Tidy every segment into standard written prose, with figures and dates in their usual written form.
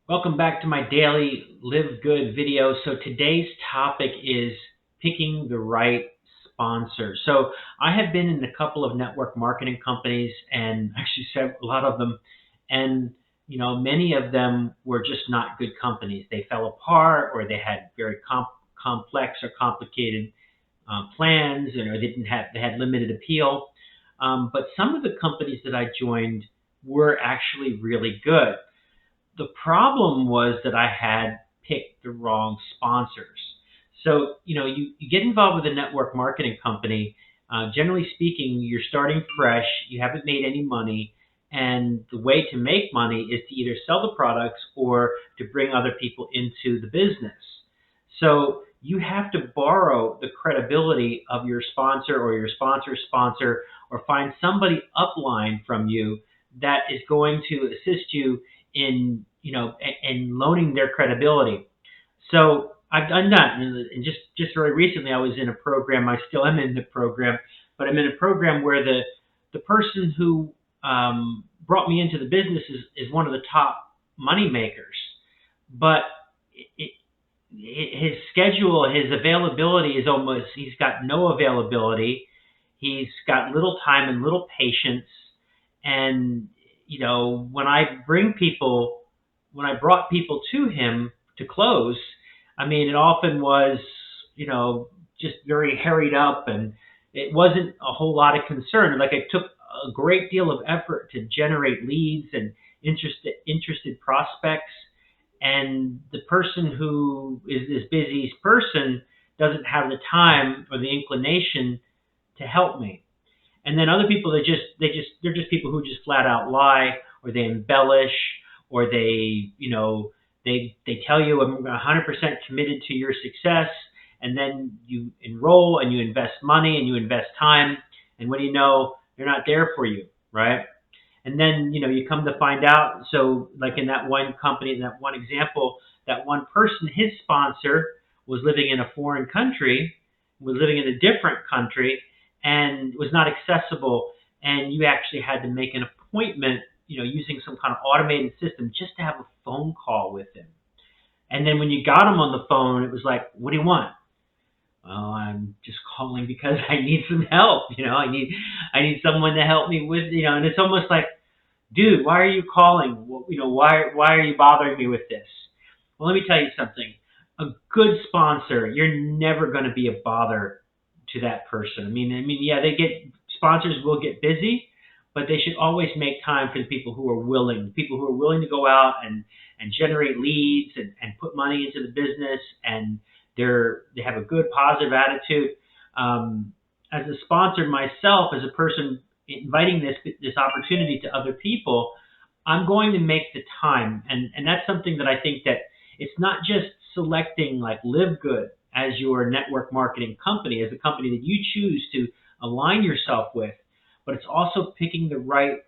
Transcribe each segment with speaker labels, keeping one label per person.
Speaker 1: Welcome back to my daily Live Good video. So today's topic is picking the right sponsor. So I have been in a couple of network marketing companies and actually said a lot of them, and many of them were just not good companies. They fell apart, or they had very complex or complicated plans, and or they had limited appeal. But some of the companies that I joined were actually really good. The problem was that I had picked the wrong sponsors. So, you get involved with a network marketing company. Generally speaking, you're starting fresh, you haven't made any money, and the way to make money is to either sell the products or to bring other people into the business. So you have to borrow the credibility of your sponsor or your sponsor's sponsor, or find somebody upline from you that is going to assist you in and loaning their credibility. So I've done that, and just very recently I was in a program. I still am in the program, but I'm in a program where the person who brought me into the business is one of the top money makers, but it, his schedule, his availability is almost, he's got no availability. He's got little time and little patience. And, when I brought people to him to close, I mean, it often was, just very harried up, and it wasn't a whole lot of concern. Like, it took a great deal of effort to generate leads and interested prospects. And the person who is this busy person doesn't have the time or the inclination to help me. And then other people, they're just people who just flat out lie, or they embellish, or they tell you, I'm 100% committed to your success, and then you enroll and you invest money and you invest time, and what do you know, they're not there for you, right? And then you come to find out. So like in that one company, in that one example, that one person, his sponsor was living in a foreign country, was living in a different country, and was not accessible. And you actually had to make an appointment, using some kind of automated system, just to have a phone call with him. And then when you got him on the phone, it was like, what do you want? Well, I'm just calling because I need some help. I need someone to help me with, and it's almost like, dude, why are you calling? Well, why are you bothering me with this? Well, let me tell you something. A good sponsor, you're never going to be a bother to that person. I mean, yeah, sponsors will get busy, but they should always make time for the people who are willing to go out and generate leads and put money into the business, and they have a good positive attitude. As a sponsor myself, as a person inviting this opportunity to other people, I'm going to make the time, and that's something that I think that it's not just selecting like Livegood as your network marketing company, as a company that you choose to align yourself with, but it's also picking the right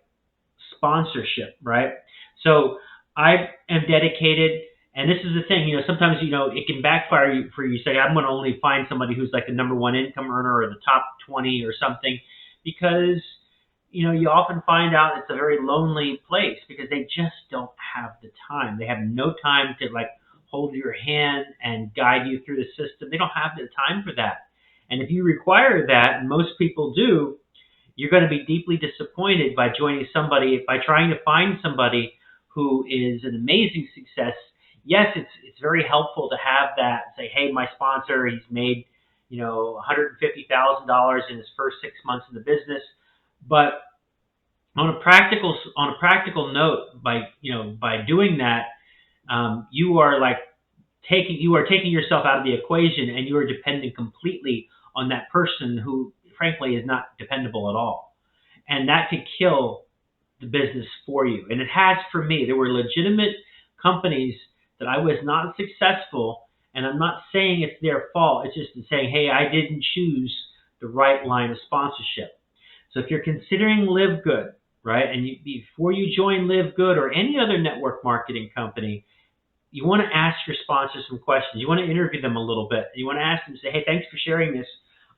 Speaker 1: sponsorship, right? So I am dedicated, and this is the thing, sometimes, it can backfire for you. Say, I'm going to only find somebody who's like the number one income earner or the top 20 or something, because, you often find out it's a very lonely place because they just don't have the time. They have no time to like hold your hand and guide you through the system. They don't have the time for that. And if you require that, and most people do, you're going to be deeply disappointed by trying to find somebody who is an amazing success. Yes, it's very helpful to have that. Say, hey, my sponsor, he's made $150,000 in his first 6 months in the business. But on a practical note, by doing that, you are taking yourself out of the equation, and you are depending completely on that person who, frankly, is not dependable at all. And that could kill the business for you. And it has for me. There were legitimate companies that I was not successful, and I'm not saying it's their fault. It's just saying, hey, I didn't choose the right line of sponsorship. So if you're considering Livegood, right, and before you join Livegood or any other network marketing company, you want to ask your sponsors some questions. You want to interview them a little bit. You want to ask them, say, hey, thanks for sharing this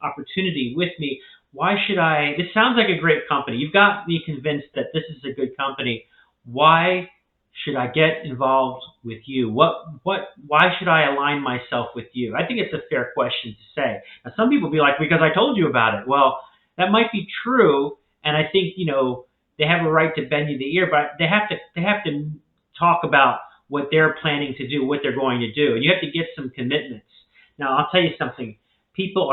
Speaker 1: opportunity with me. Why should this sounds like a great company. You've got me convinced that this is a good company. Why should I get involved with you? Why should I align myself with you? I think it's a fair question to say. Now, some people be like, because I told you about it. Well, that might be true, and I think, they have a right to bend you the ear, but they have to talk about what they're planning to do, what they're going to do, and you have to get some commitments. Now, I'll tell you something. People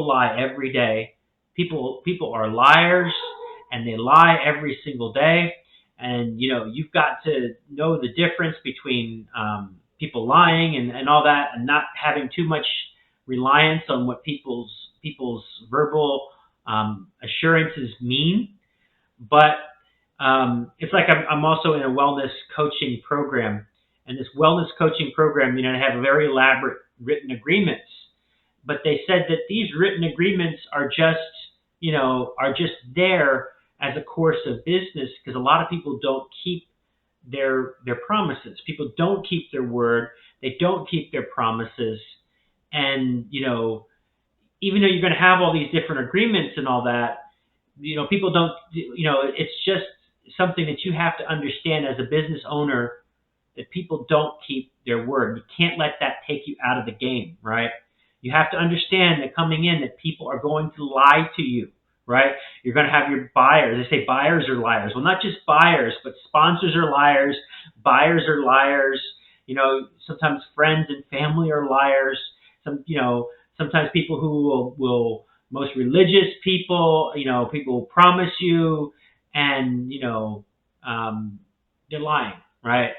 Speaker 1: lie every day. People are liars, and they lie every single day. And you've got to know the difference between people lying and all that, and not having too much reliance on what people's verbal assurances mean. But it's like I'm also in a wellness coaching program, and this wellness coaching program, they have very elaborate written agreements, but they said that these written agreements are just there as a course of business, because a lot of people don't keep their promises. People don't keep their word. They don't keep their promises, and even though you're going to have all these different agreements and all that, people don't. It's just something that you have to understand as a business owner, that people don't keep their word. You can't let that take you out of the game, right? You have to understand that coming in, that people are going to lie to you, right? You're going to have your buyers. They say buyers are liars. Well, not just buyers, but sponsors are liars. Buyers are liars. Sometimes friends and family are liars. Sometimes people who will most religious people, people will promise you, and they're lying, right?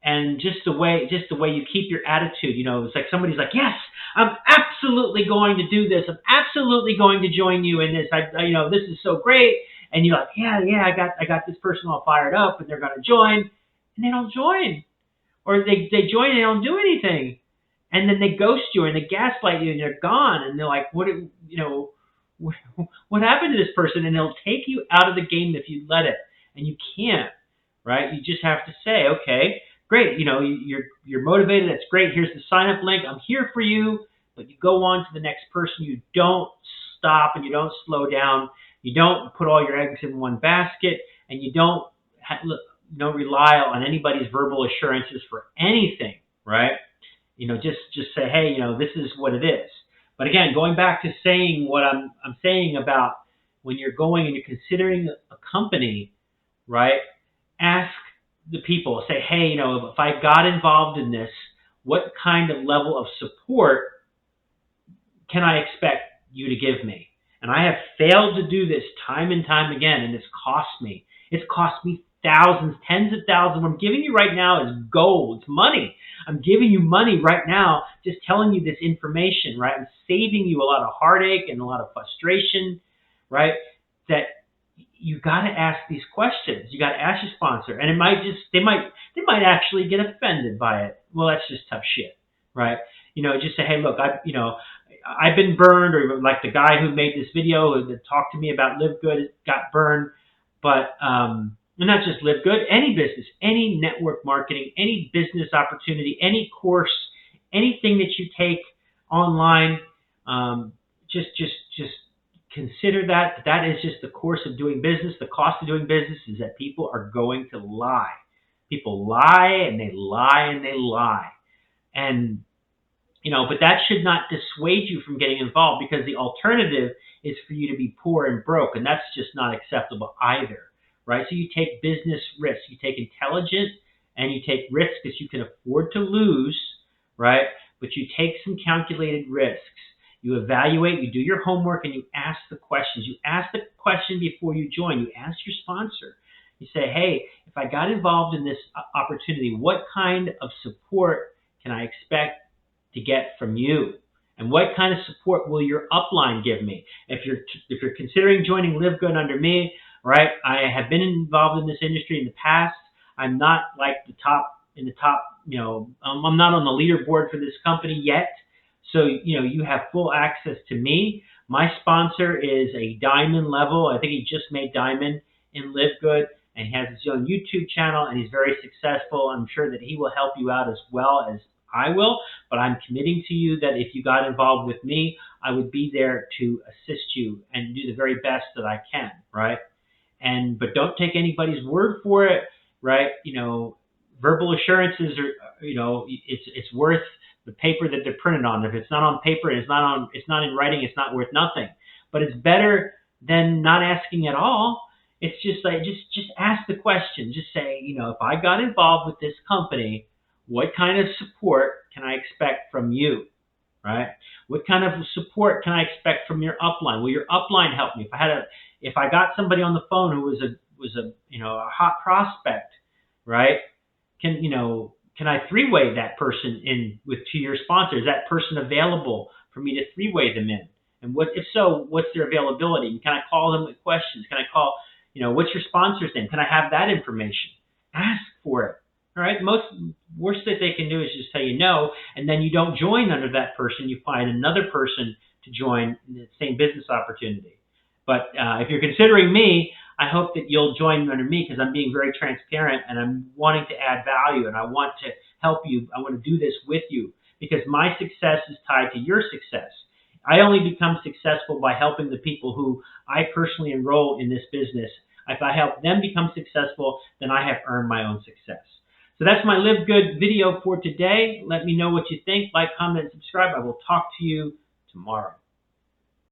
Speaker 1: And just the way you keep your attitude, it's like somebody's like, yes, I'm absolutely going to do this. I'm absolutely going to join you in this. This is so great. And you're like, yeah, I got this person all fired up, and they're going to join, and they don't join, or they join and they don't do anything, and then they ghost you and they gaslight you and they're gone, and they're like, what happened to this person? And they'll take you out of the game if you let it, and you can't, right? You just have to say, okay, great, you're motivated. That's great. Here's the sign up link. I'm here for you. But you go on to the next person. You don't stop, and you don't slow down. You don't put all your eggs in one basket, and you don't rely on anybody's verbal assurances for anything, right? Just say, hey, this is what it is. But again, going back to saying what I'm saying about when you're going and you're considering a company, right? Ask the people, say, hey, if I got involved in this, what kind of level of support can I expect you to give me? And I have failed to do this time and time again, and it's cost me. It's cost me thousands, tens of thousands. What I'm giving you right now is gold. It's money. I'm giving you money right now, just telling you this information, right? I'm saving you a lot of heartache and a lot of frustration, right? That you got to ask these questions. You got to ask your sponsor, and they might actually get offended by it. Well, that's just tough shit, right? Just say, hey, look, I've been burned, or like the guy who made this video that talked to me about Livegood got burned, but not just Livegood, any business, any network marketing, any business opportunity, any course, anything that you take online, just consider that is just the course of doing business. The cost of doing business is that people are going to lie. People lie, and they lie, and they lie. And, but that should not dissuade you from getting involved, because the alternative is for you to be poor and broke, and that's just not acceptable either, right? So you take business risks. You take intelligent, and you take risks because you can afford to lose, right? But you take some calculated risks. You evaluate, you do your homework, and you ask the questions. You ask the question before you join. You ask your sponsor. You say, hey, if I got involved in this opportunity, what kind of support can I expect to get from you? And what kind of support will your upline give me? If you're considering joining Livegood under me, right? I have been involved in this industry in the past. I'm not like the top, I'm not on the leaderboard for this company yet. So, you have full access to me. My sponsor is a diamond level. I think he just made diamond in Livegood, and he has his own YouTube channel, and he's very successful. I'm sure that he will help you out as well as I will, but I'm committing to you that if you got involved with me, I would be there to assist you and do the very best that I can, right? But don't take anybody's word for it, right? Verbal assurances are, it's worth the paper that they're printed on. If it's not on paper, it's not in writing, it's not worth nothing. But it's better than not asking at all. It's just like, just ask the question. Just say, if I got involved with this company, what kind of support can I expect from you? Right? What kind of support can I expect from your upline? Will your upline help me? If I got somebody on the phone who was a hot prospect, right? Can I three-way that person in to your sponsor? Is that person available for me to three-way them in? And if so, what's their availability? And can I call them with questions? Can I call, what's your sponsor's name? Can I have that information? Ask for it. All right. Worst that they can do is just tell you no, and then you don't join under that person. You find another person to join in the same business opportunity. But if you're considering me, I hope that you'll join under me, because I'm being very transparent and I'm wanting to add value, and I want to help you. I want to do this with you because my success is tied to your success. I only become successful by helping the people who I personally enroll in this business. If I help them become successful, then I have earned my own success. So that's my Live Good video for today. Let me know what you think. Like, comment, and subscribe. I will talk to you tomorrow.